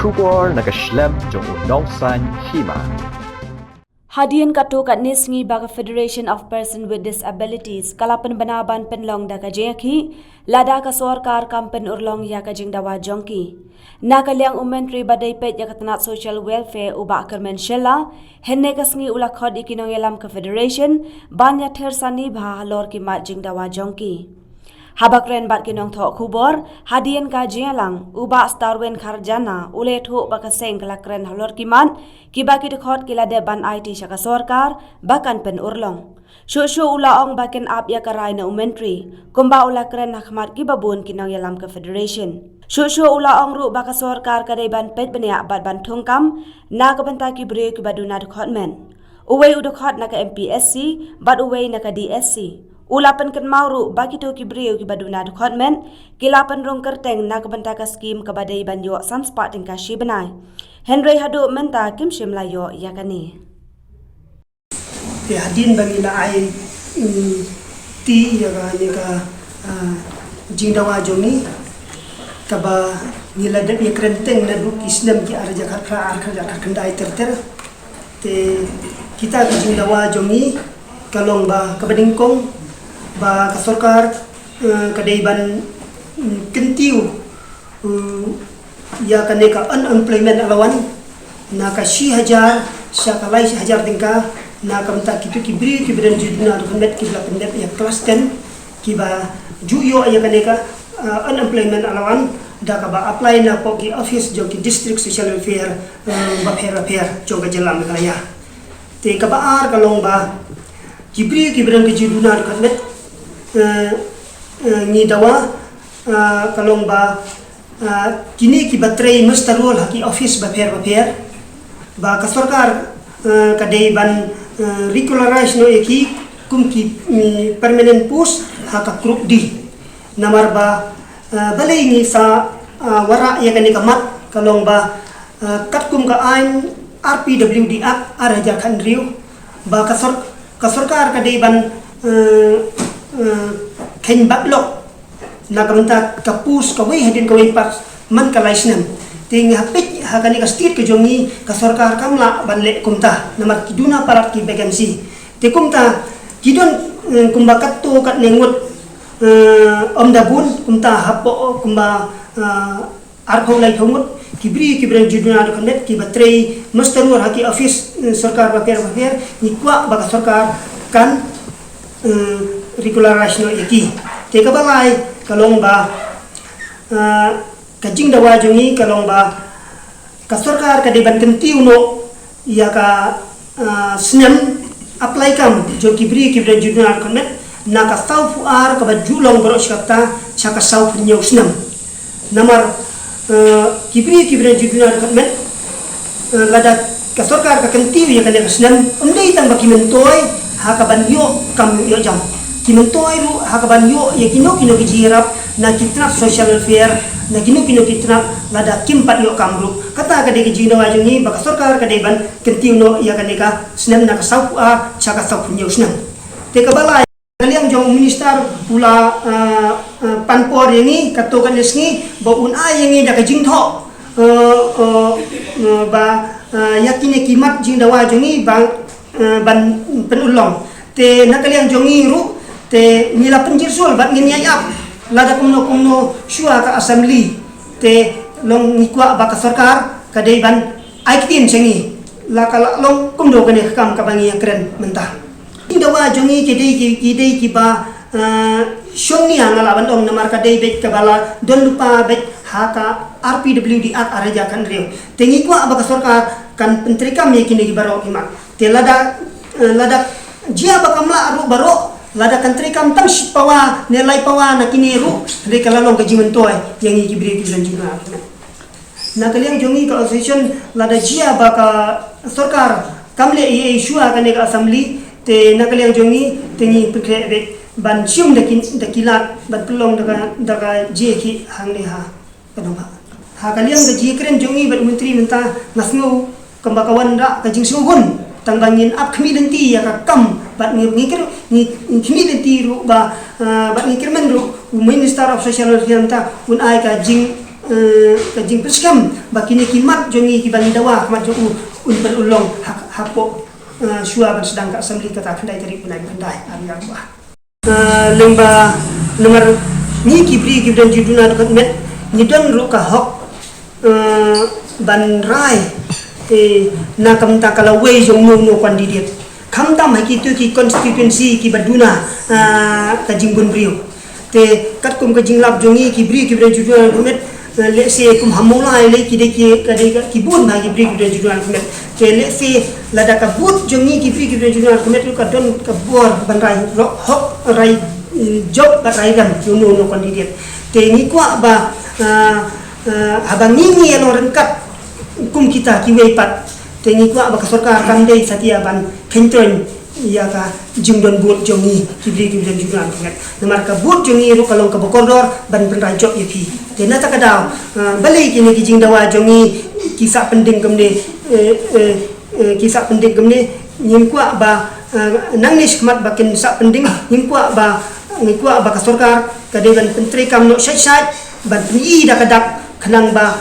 Kubor nakaslem jong unongsan hima. Hadian katu kat nisngi baga Federation of Person with Disabilities kalapan banaban penlong da kajeki lada ka sorkar kampen urlong ya kajing dawa jongki nakaliang umentri badai pet ya katanat social welfare uba kermen shella henne kasngi ulakhod ikinong yalam ka federation banya thersani bha halor ki mat jing dawa jongki habakren bat kinong thok khubor hadian ka jialang uba starwen kharjana ule thu bakaseng kalakren halor kiman kibaki dekhot kilade ban IT shaka sorkar bakan pen urlong shu ula ong baken ap ya karai na umentri kumba ula kren nakhmat kibabun kinong yalam ka federation shu ula ong ru baka sorkar kadai ban pet benia bat ban thungkam na kabanta ki bre ki baduna dekhot men uwe udekhot na ka MPSC bat uwe na ka DSC ulapan kan mauru bagi tu ki brio ki baduna department kilapan rong kerteng na kabanta ka skim ka badai banyo sanspa tingka shi benai Henry hadu menta kim shim layo yakani te hadin bagi la ai ti ya ga ni ka jingdawa jomi ka ba ni la de kerteng na du islam ki arja kha kendai ter te kita ka jingdawa jomi kalong ba kabadingkong ba kasorkar kadai ban kentiu ya kaneka unemployment alawan na ka 1000 syakalai 1000 tingka na kamta kitu kibri kibren juduna dokument kibla pendet ya kelas 10 kiba juyo ya kaneka unemployment alawan da ka ba apply na po ki office jo ki district social welfare ba phera jo ga jelam kaya te ka ba ar kalong ba kibri kibren ki juduna dokument ni dawa kalong ba kini ki batrei mustarul haki office ba pher ba ka sarkar kadai ban regularize no eki kum ki permanent post haka group D namar ba balai ni sa wara ya kani kamat kalong ba kat kum ka ain RPWD Act araja kan riu ba ka sarkar kadai ban kain baklok na kamanta kapus kawai hadin kawai pas man kalaisnan ting hapit hakani ka state ka jongi ka sarkar kamla banle kumta namar kiduna parat ki vacancy te kumta kidon kumbakat to kat nengut omdabun kumta hapo kumba arkhau lai thongut kibri juduna do kanet ki batrei mustaru haki office sarkar baper ni kwa baka sarkar kan regularize no yaki te ka balai kalong ba kajing dawa jongi kalong ba ka sarkar ka deban kentiu no ya ka snam apply kam jo kibri juduna konet na ka sau fuar ka bajulong baro shakta chaka sau nyau snam namar kibri juduna konet lada ka sarkar ka kentiu ya ka snam undai tang baki mentoy hakaban yo kam yo jam kimentoy ru hakaban yo ya kino ki jirap na kitna social welfare na kino kitna lada kimpat yo kamru kata ka de jino ajungi baka sarkar ka de ban kentiuno ya kaneka snem na kasau a chaka sau punyo snem te ka balai kaliang jong minister pula panpor yangi kato kan yesngi ba un a yangi da ka jingtho ba yakine kimat jingdawa jungi bang ban penulong te nakaliang jongi ru te nila penjirsul bat ngin yayap lada kumno syua ka assembly te long ngikwa baka sarkar kadai ban aikin cengi la kala long kumdo kane kam kabangi keren mentah indawa jongi kidai ki ba shonni angala bandong namar kadai bet kabala don lupa bet haka RPWD Act araja kan riu te ngikwa baka sarkar kan pentrikam yakini baro kimak te lada jia bakamla ru baro lada kantri kam tam pawa nilai pawa na kini ru re kalalong ka jimentoy yang ikibri kilan juna na kaliang jongi ka association lada jia baka sarkar kamle e shua kane ka assembly te na kaliang jongi tengi pikre ban sium dakilat ban pelong daga jie ki hang ha kanoma ha kaliang ka jie kren jongi ban menteri menta nasnu kembakawan ra ka jing suhun tangbangin ap kemidenti ya ka kam bat ngikir ni kemidenti ru ba bat ngikir men ru minister of social welfare ta un ai ka jing ka jing perskam bakini kimat jongi ki bani dawa kamat jo un ulong hapo shua ban sedang ka assembly kata khandai tari punai khandai ari arba lemba nomor ni kibri kibran juduna dekat met ni don ro ka hok ban rai te na kam ta kala wei jong no candidate kham tam ha ki tu ki constituency ki baduna ka jingbun brio te kat kum ka jinglap jongi ki bri ki bri juduna met le se kum hamulai le ki de ki bun ma ki bri ki bri juduna met te le se lada ka but jongi ki bri ki bri juduna met ka don ka bor ban rai ro hok rai job ka rai gam no candidate te ni kwa ba habang ini yang orang kat kum kita kiwei pat tengi kwa baka sarkar kandai satia ban kentron ya ka jingdon but jongi kibri juga ngat namar ka but jongi ru kalong ka bokordor ban penrajok yapi te nata kadau balik kini ki jingdawa jongi kisah pending kemne kisah pending kemne nyim kwa ba nangnis kemat bakin sak pending nyim kwa ba ngikwa baka sarkar kadeban pentri kam no syai ban ni dak kenang ba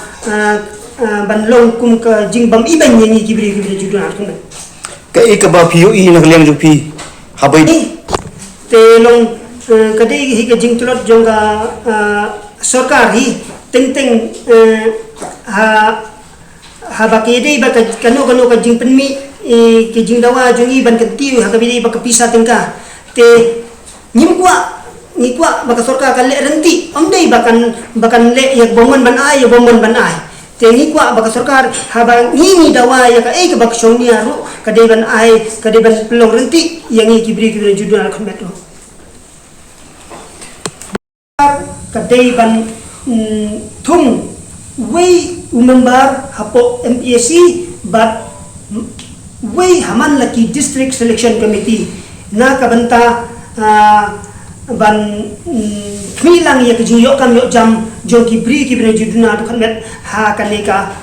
ban long kum ke jingbam iban yang kibri juduna kan ka e ka ba phiu i nak leng ju phi habai te long kade hi ke jing tulot jong ka sarkar hi teng ha ba ke dei ba kano ka jing penmi ke jing dawa jong i ban ke tiu ha ka bi ba ka pisah tengka te ngikwa baka sarkar kan le renti ondai bakan le yak bomon ban ai te ngikwa baka sarkar haba ngini dawa ya ka ke bak shongnia ru kade ban ai kade ban pelong renti yang ngi kibri judul khamet ro kade ban thung wei member hapo MPSC but wei haman laki district selection committee na kabanta ban kmilang ya kejing yok kam yok jam jong kibri juduna tu kan met ha kaneka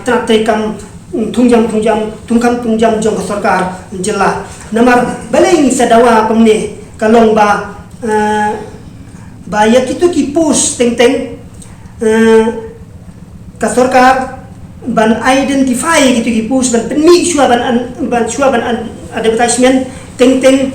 trakte kam tungjam jong sarkar jela namar baleng sadawa komne kalong ba ya kitu ki post teng ka sarkar ban identify gitu ki post ban penmi shua ban advertisement teng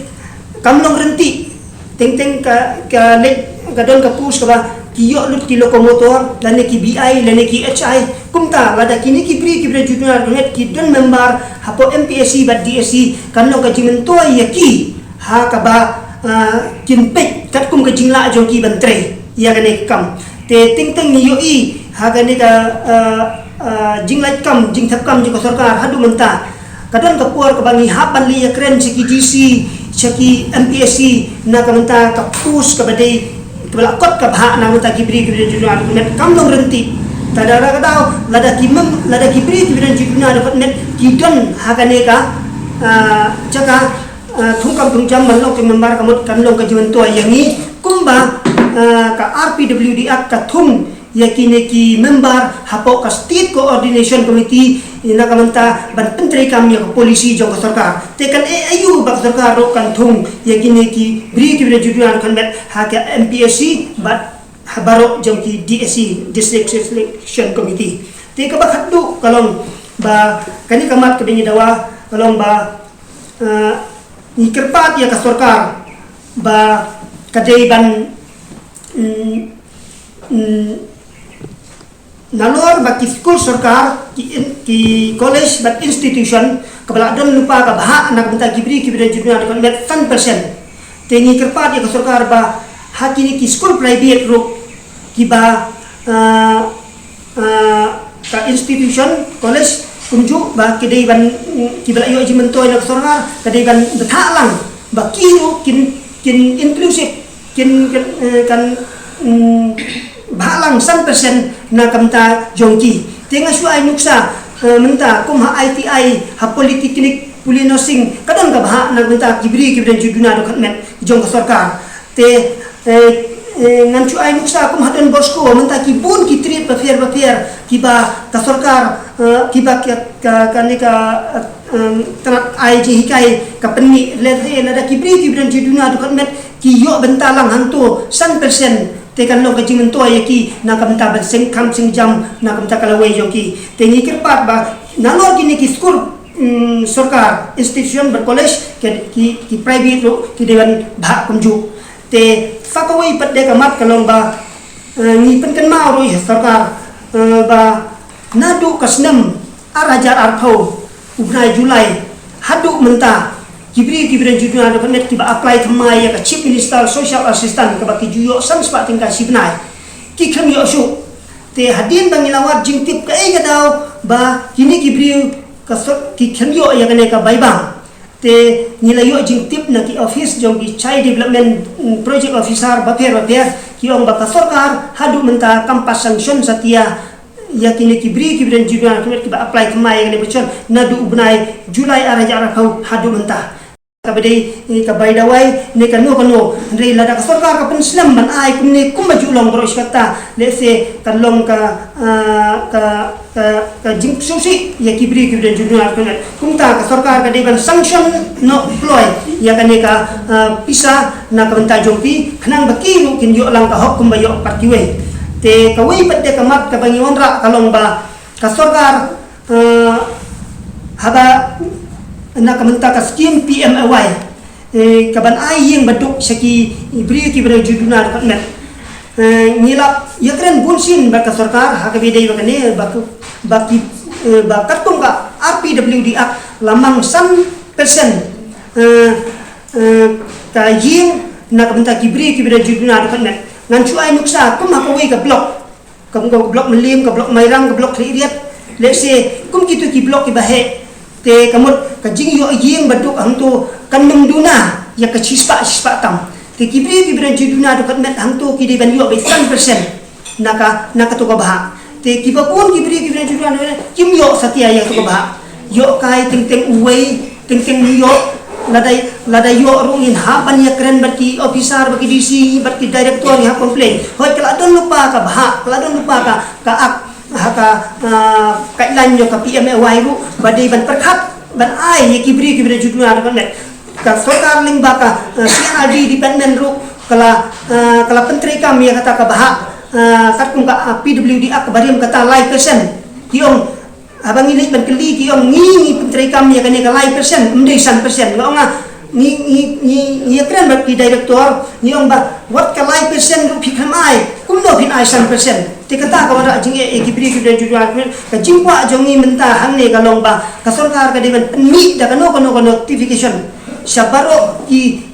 kamlong renti teng ka le gadon ka push ka ba kiyo lut ki lokomotor lane ki BI lane ki HI kumta lada kini ki bri juduna net ki don member hapo MPSC ba DSC kanlo ka jimento yaki ha ka ba kinpek kat kum ka jingla jong ki bantre ya gane kam te teng ni yo i ha gane ka jinglait kam jing thap kam jong sarkar hadu menta kadon ka puar ka bangi hapan li ya kren si DC Chaki MPSC na kamanta ka push ka badai kebala kot ka bha na mata kibri juduna net kamlong renti tadara ka daw lada kibri juduna dapat net kidon hakane ka jaka thungkam tungjam manlok ke membar kamot kanlong ka jiman to yangi kumba ka RPWD ak ka thum yakine ki member hapo ka state coordination committee ina kamanta ban pentri kam ya polisi jong sarkar tekan ayu bak sarkar ro kan thung yakine ki bri juduna kan met ha ka MPSC bat habaro jong ki DSC district selection committee te ka bak hadu kalong ba kani kamat ka bingi dawa kalong ba ni kerpat ya ka sarkar ba kadai ban nalor baki school sarkar ki college bat institution kabala don lupa ka baha anak benta kibri juduna kan met 100% tengi kerpat ya ka sarkar ba hakini ki school private ro ki ba ka institution college kunju ba kidai ban kibala yo jimentoy na sarkar kadai ban bethalang ba kiro kin inclusive kan balang 100% na kamta jongki tenga suai nuksa menta kum ha ITI ha politeknik pulinosing kadang ka bah na menta kibri juduna do khatmet jong sarkar te ngan suai nuksa kum hadan bosko menta ki bun ki trip papier ki ba ka sarkar ki ba ka tanat IG hikai ka penni le da kibri juduna do khatmet ki yo bentalang hantu 100% te tekan lo ka jing to ya ki na kam ta ban sing kam sing jam na kam ta kala we jong ki te ni kirpat ba nalor ki ni ki school सरकार इंस्टीट्यूशन बर कॉलेज की प्राइवेट रो की देवन भाग कुंजू ते fakawai pada kamat kalong ba ni penkan mau ro सरकार ba nadu kasnem arajar arpau ubnai julai hadu menta kibri juduna do kanet ki ba apply thamai ya ka chief minister social assistant ka ba ki juyo sang spa tingka sibnai ki kham yo su te hadin bangilawat jingtip ka e gadau ba kini kibri kasot ki khenyo ya kane ka baibang te nilayo jing tip na ki office jong ki child development project officer baper ki ong ba sarkar hadu menta kampas sanction satia ya kini kibri juduna ki ba apply kemai ne bocor nadu ubnai julai araja arakau hadu menta kabadai ka baidawai ne kanu ndre lada ka sarkar ka penslam ban ai kumne kumaju long bro iskata lese kalong ka jing susi ya kibri juduna ka kumta ka sarkar ka deban sanction no ploy ya kane ka pisa na ka benta jompi khnang baki lu kin yo lang ka hok kumbayo partiwe te kawai patte ka mat ka bangiwan ra kalong ba ka sarkar haba na kamenta ka scheme PMAY kaban ai yang baduk saki ibri ki bra juduna ka net ngilap ya keren bunsin ba ka sarkar ha ka bidai ba kane bakat kum ka RPWD Act lamang 100% ka ying na kamenta kibri ki bra juduna ka net ngan chu ai nuksa kum ha ka we ka blok blok melim ka blok mairang ka blok riat let's say kum kitu ki blok ki bahe te kamut ka jing yo yeng baduk ang to kanung duna ya ka chispa tam te kibri juduna do kat met ang to ki de ban yo be 100% naka to ka bah te kibapun kibri juduna kim yo satia ya to ka bah yo kai ting uwei ting yo ladai yo rungin ha ban ya keren baki officer baki DC baki director ya complain hoi kala don lupa ka bah kala don lupa ka ak haka kailan yo ka PMAY ru badai ban perkhat ban ai ye kibri juduna kan net ka sarkar ling baka CNRD dependent ru kala penteri kami ya kata ka baha kat kum ka PWD ak bariam kata lai persen kiong abang ini ban keli kiong ni penteri kami ya kan ka lai persen mendai 100% ngong ni keren bak di direktor ni ong ba wat ka lai persen ru phikhamai kumno phin ai 100% te kata ka wada jing e kibri juduna ka jingwa jongi menta hangne ka long ba ka sarkar ka deban ni da kano notification sabaro ki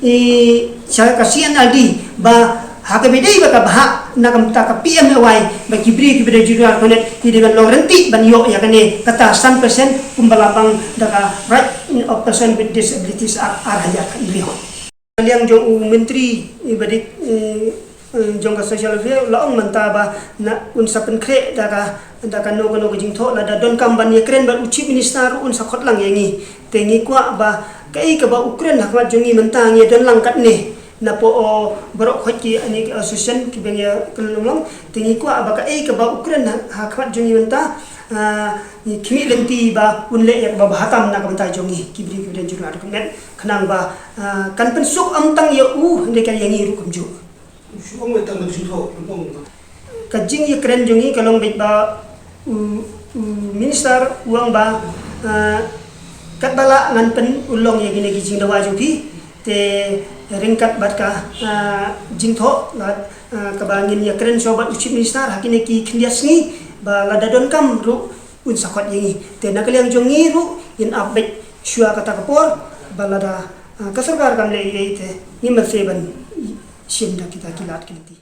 ka CNRD ba haka bedai ba ka bah na kam ta ka PMAY ba kibri juduna konet ki deban long renti ban yo ya kane kata 100% kumbalapang da ka right of person with disabilities arhaja ka iliho liang jong menteri ibadik jong ka social welfare laong manta ba na unsa penkre da ka no jing tho la da don kam ban ye kren ba chief minister unsa khot lang yangi tengi kwa ba kai ka ba ukren hakwa jongi manta ngi don lang kat ne na po borok khot ki ani association ki beng ya kelulong tengi kwa ba kai ka ba ukren hakwa jongi manta ni kimi lenti ba unle yak ba hatam na ka manta jongi kibri juduna ka net khnang ba kan pensuk amtang ya de ka yangi ru kumju Suang metang nak suruh, kajing ye keren jongi kalong bit ba minister uang ba kat bala ngan pen ulong ye gine gijing dawa jopi te ringkat bat ka jing tho la ka bangin ye keren sobat chief minister hakine ki khlias ni ba lada don kam ru un sakot yengi te nakaliang jongi ru in update shua kata kapor balada ka sarkar kam le ye te ni merseban Shinda kita kilat kiliti.